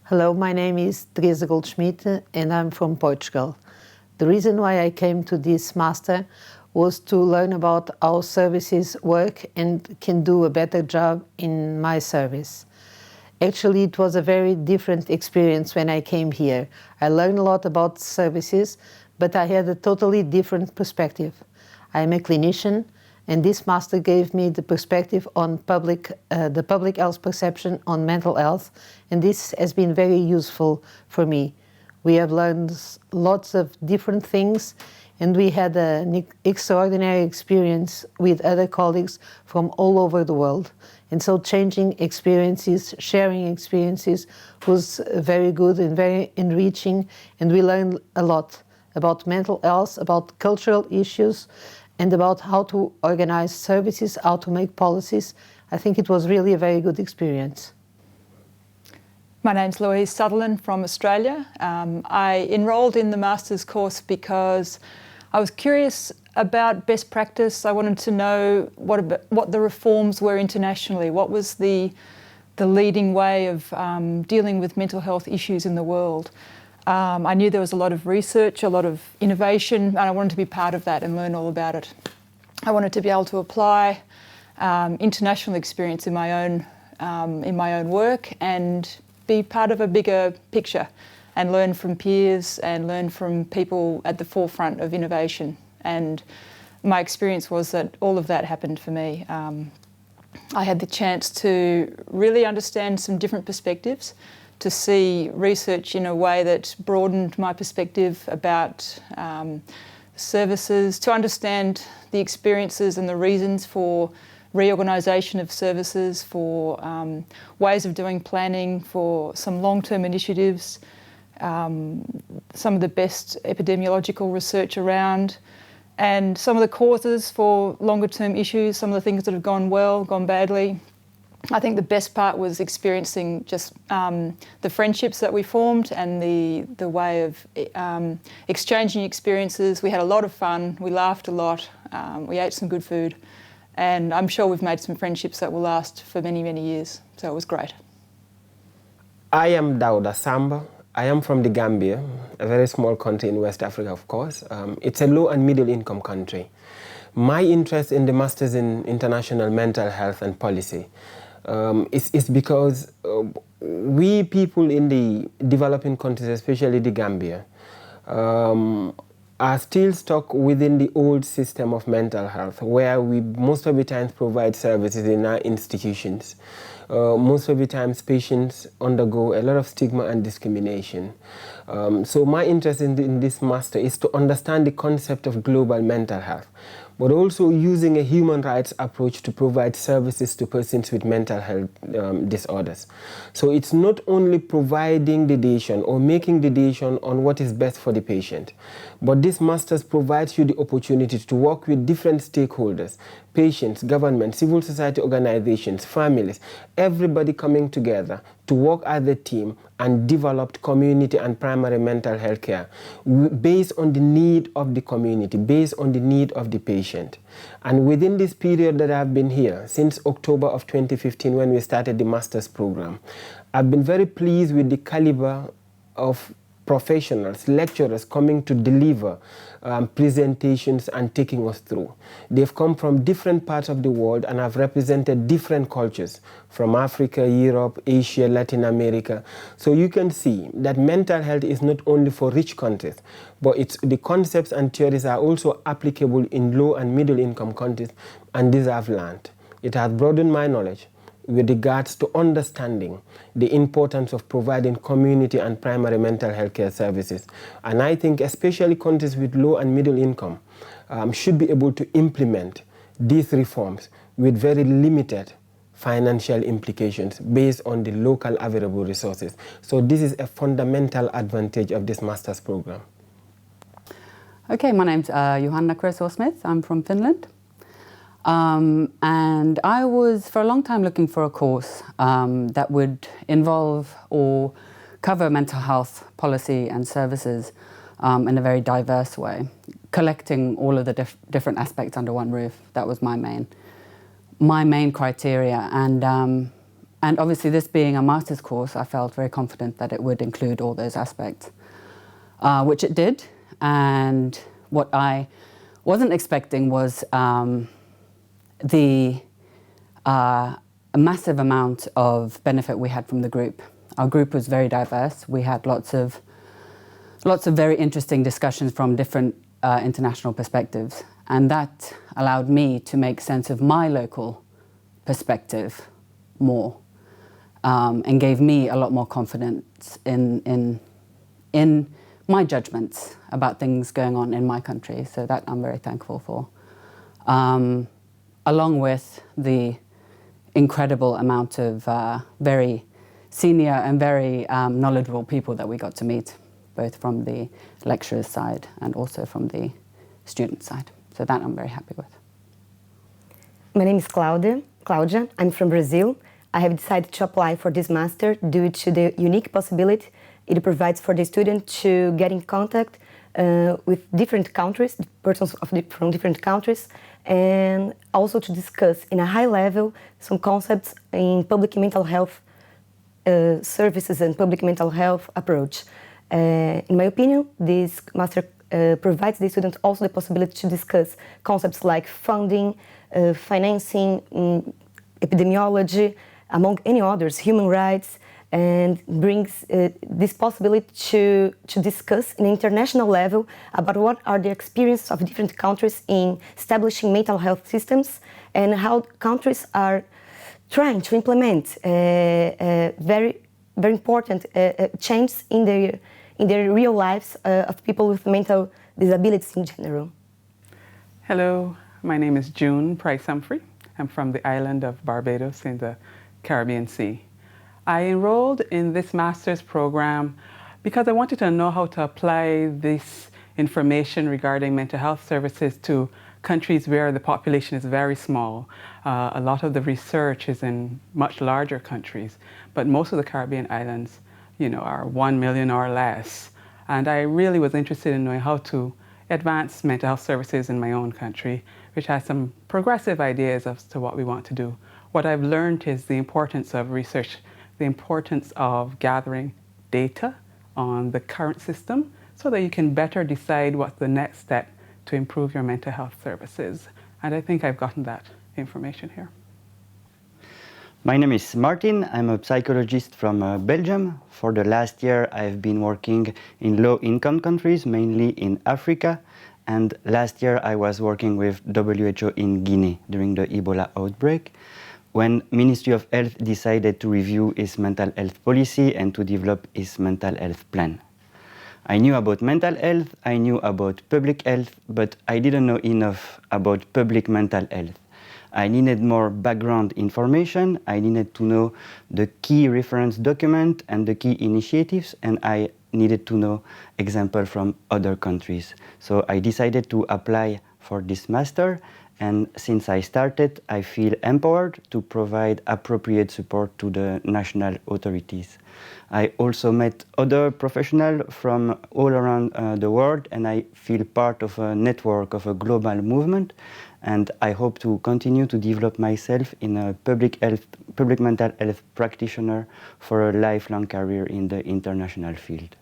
Hello, my name is Teresa Goldschmidt and I'm from Portugal. The reason why I came to this master was to learn about how services work and can do a better job in my service. Actually, it was a very different experience when I came here. I learned a lot about services, but I had a totally different perspective. I'm a clinician, and this master gave me the perspective on the public health perception on mental health, and this has been very useful for me. We have learned lots of different things, and we had an extraordinary experience with other colleagues from all over the world. And so changing experiences, sharing experiences was very good and very enriching, and we learned a lot about mental health, about cultural issues, and about how to organize services, how to make policies. I think it was really a very good experience. My name's Louise Sutherland from Australia. I enrolled in the master's course because I was curious about best practice. I wanted to know what the reforms were internationally. What was the leading way of dealing with mental health issues in the world? I knew there was a lot of research, a lot of innovation, and I wanted to be part of that and learn all about it. I wanted to be able to apply international experience in my own work and be part of a bigger picture and learn from peers and learn from people at the forefront of innovation. And my experience was that all of that happened for me. I had the chance to really understand some different perspectives, to see research in a way that broadened my perspective about services, to understand the experiences and the reasons for reorganisation of services, for ways of doing planning, for some long-term initiatives, some of the best epidemiological research around, and some of the causes for longer-term issues, some of the things that have gone well, gone badly. I think the best part was experiencing just the friendships that we formed and the way of exchanging experiences. We had a lot of fun, we laughed a lot, we ate some good food, and I'm sure we've made some friendships that will last for many, many years, so it was great. I am Dauda Samba. I am from the Gambia, a very small country in West Africa, of course. It's a low and middle income country. My interest in the Masters in International Mental Health and Policy is because we people in the developing countries, especially the Gambia, are still stuck within the old system of mental health, where we most of the times provide services in our institutions. Most of the times patients undergo a lot of stigma and discrimination. So my interest in this master is to understand the concept of global mental health, but also using a human rights approach to provide services to persons with mental health disorders. So it's not only providing the decision or making the decision on what is best for the patient, but this master's provides you the opportunity to work with different stakeholders, patients, government, civil society organizations, families, everybody coming together to work as a team and develop community and primary mental health care based on the need of the community, based on the need of the patient. And within this period that I've been here, since October of 2015 when we started the master's program, I've been very pleased with the caliber of professionals, lecturers coming to deliver presentations and taking us through. They've come from different parts of the world and have represented different cultures from Africa, Europe, Asia, Latin America. So you can see that mental health is not only for rich countries, but the concepts and theories are also applicable in low and middle income countries, and these I've learned. It has broadened my knowledge with regards to understanding the importance of providing community and primary mental health care services. And I think especially countries with low and middle income should be able to implement these reforms with very limited financial implications based on the local available resources. So this is a fundamental advantage of this master's program. Okay, my name's Johanna Kressor-Smith. I'm from Finland. And I was for a long time looking for a course that would involve or cover mental health policy and services in a very diverse way, collecting all of the different aspects under one roof. That was my main criteria. And And obviously this being a master's course, I felt very confident that it would include all those aspects, which it did. And what I wasn't expecting was the massive amount of benefit we had from the group. Our group was very diverse. We had lots of very interesting discussions from different international perspectives. And that allowed me to make sense of my local perspective more, and gave me a lot more confidence in my judgments about things going on in my country. So that I'm very thankful for. Along with the incredible amount of very senior and very knowledgeable people that we got to meet, both from the lecturer's side and also from the student side. So that I'm very happy with. My name is Claudia. I'm from Brazil. I have decided to apply for this master due to the unique possibility it provides for the student to get in contact with different countries, persons from different countries, and also to discuss in a high level some concepts in public mental health services and public mental health approach. In my opinion, this master provides the student also the possibility to discuss concepts like funding, financing, epidemiology, among any others, human rights, and brings this possibility to discuss in an international level about what are the experiences of different countries in establishing mental health systems and how countries are trying to implement very important changes in their real lives of people with mental disabilities in general. Hello, my name is June Price-Humphrey. I'm from the island of Barbados in the Caribbean Sea. I enrolled in this master's program because I wanted to know how to apply this information regarding mental health services to countries where the population is very small. A lot of the research is in much larger countries, but most of the Caribbean islands, are 1 million or less. And I really was interested in knowing how to advance mental health services in my own country, which has some progressive ideas as to what we want to do. What I've learned is the importance of research, the importance of gathering data on the current system so that you can better decide what's the next step to improve your mental health services. And I think I've gotten that information here. My name is Martin. I'm a psychologist from Belgium. For the last year, I've been working in low-income countries, mainly in Africa. And last year, I was working with WHO in Guinea during the Ebola outbreak, when Ministry of Health decided to review its mental health policy and to develop its mental health plan. I knew about mental health, I knew about public health, but I didn't know enough about public mental health. I needed more background information, I needed to know the key reference document and the key initiatives, and I needed to know examples from other countries. So I decided to apply for this master, and since I started, I feel empowered to provide appropriate support to the national authorities. I also met other professionals from all around the world, and I feel part of a network of a global movement, and I hope to continue to develop myself in a public mental health practitioner for a lifelong career in the international field.